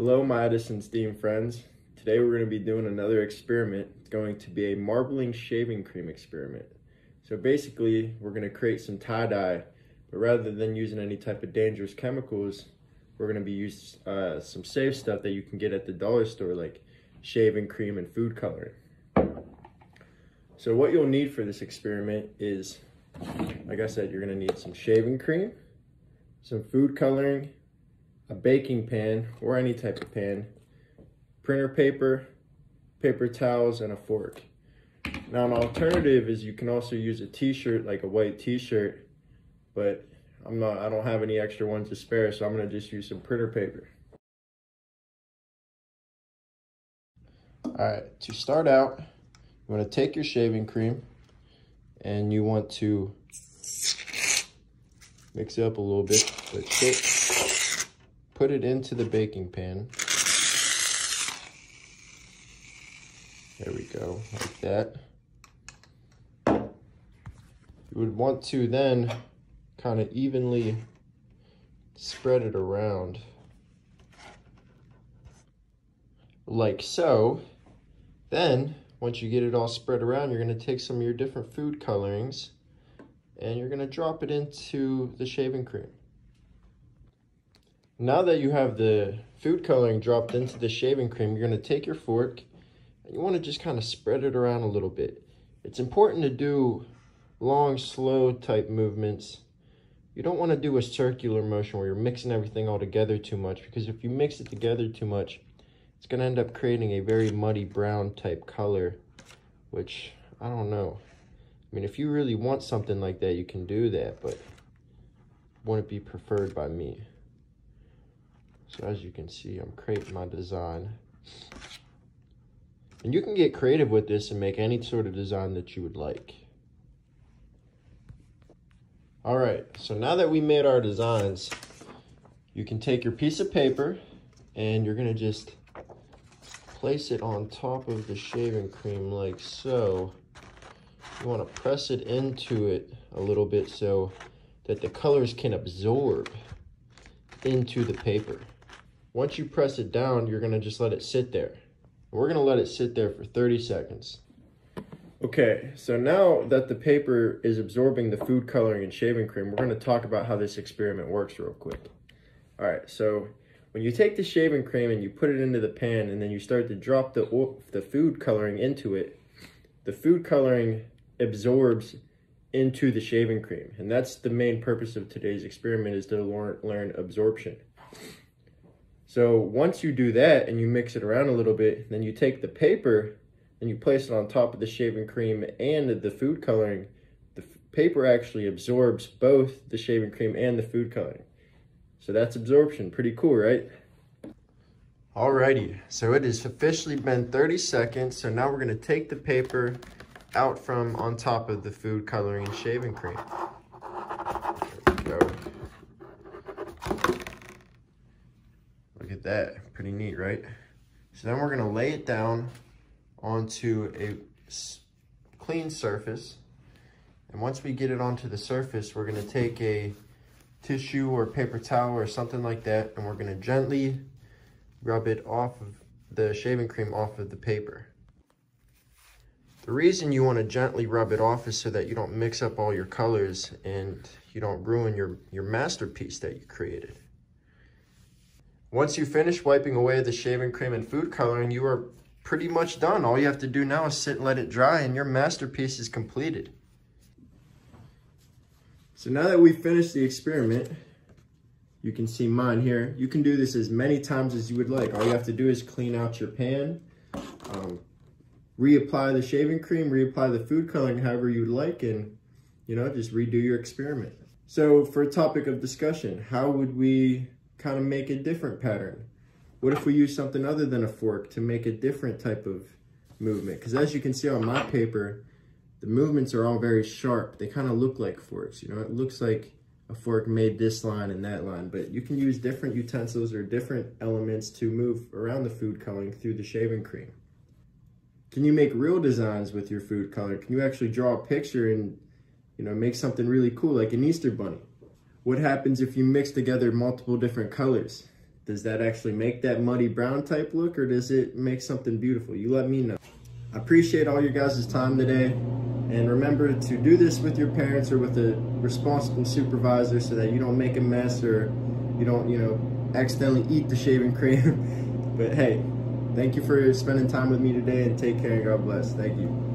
Hello, my Edison STEAM friends. Today we're going to be doing another experiment. It's going to be a marbling shaving cream experiment. So basically, we're going to create some tie-dye, but rather than using any type of dangerous chemicals, we're going to be using some safe stuff that you can get at the dollar store, like shaving cream and food coloring. So what you'll need for this experiment is, like I said, you're going to need some shaving cream, some food coloring, a baking pan or any type of pan, printer paper, paper towels, and a fork. Now an alternative is you can also use a t-shirt, like a white t-shirt, but I don't have any extra ones to spare, so I'm going to just use some printer paper. Alright, to start out, you want to take your shaving cream and you want to mix it up a little bit, but put it into the baking pan. There we go, like that. You would want to then kind of evenly spread it around, like so. Then, once you get it all spread around, you're going to take some of your different food colorings and you're going to drop it into the shaving cream. Now that you have the food coloring dropped into the shaving cream, you're going to take your fork and you want to just kind of spread it around a little bit. It's important to do long, slow type movements. You don't want to do a circular motion where you're mixing everything all together too much, because if you mix it together too much, it's going to end up creating a very muddy brown type color, which I don't know. I mean, if you really want something like that, you can do that, but wouldn't be preferred by me. So as you can see, I'm creating my design. And you can get creative with this and make any sort of design that you would like. All right, so now that we made our designs, you can take your piece of paper and you're gonna just place it on top of the shaving cream like so. You wanna press it into it a little bit so that the colors can absorb into the paper. Once you press it down, you're gonna just let it sit there. We're gonna let it sit there for 30 seconds. Okay, so now that the paper is absorbing the food coloring and shaving cream, we're gonna talk about how this experiment works real quick. All right, so when you take the shaving cream and you put it into the pan and then you start to drop the food coloring into it, the food coloring absorbs into the shaving cream. And that's the main purpose of today's experiment, is to learn absorption. So once you do that and you mix it around a little bit, then you take the paper and you place it on top of the shaving cream and the food coloring. The paper actually absorbs both the shaving cream and the food coloring. So that's absorption. Pretty cool, right? Alrighty, so it has officially been 30 seconds. So now we're gonna take the paper out from on top of the food coloring and shaving cream. There we go. Look at that, pretty neat, right? So then we're gonna lay it down onto a clean surface. And once we get it onto the surface, we're gonna take a tissue or paper towel or something like that, and we're gonna gently rub it off of the shaving cream off of the paper. The reason you wanna gently rub it off is so that you don't mix up all your colors and you don't ruin your masterpiece that you created. Once you finish wiping away the shaving cream and food coloring, you are pretty much done. All you have to do now is sit and let it dry and your masterpiece is completed. So now that we've finished the experiment, you can see mine here. You can do this as many times as you would like. All you have to do is clean out your pan, reapply the shaving cream, reapply the food coloring however you'd like, and just redo your experiment. So for a topic of discussion, how would we kind of make a different pattern? What if we use something other than a fork to make a different type of movement? Because as you can see on my paper, the movements are all very sharp. They kind of look like forks. It looks like a fork made this line and that line, but you can use different utensils or different elements to move around the food coloring through the shaving cream. Can you make real designs with your food color? Can you actually draw a picture and make something really cool like an Easter bunny? What happens if you mix together multiple different colors? Does that actually make that muddy brown type look, or does it make something beautiful? You let me know. I appreciate all your guys' time today. And remember to do this with your parents or with a responsible supervisor so that you don't make a mess or you don't, accidentally eat the shaving cream. But hey, thank you for spending time with me today, and take care and God bless. Thank you.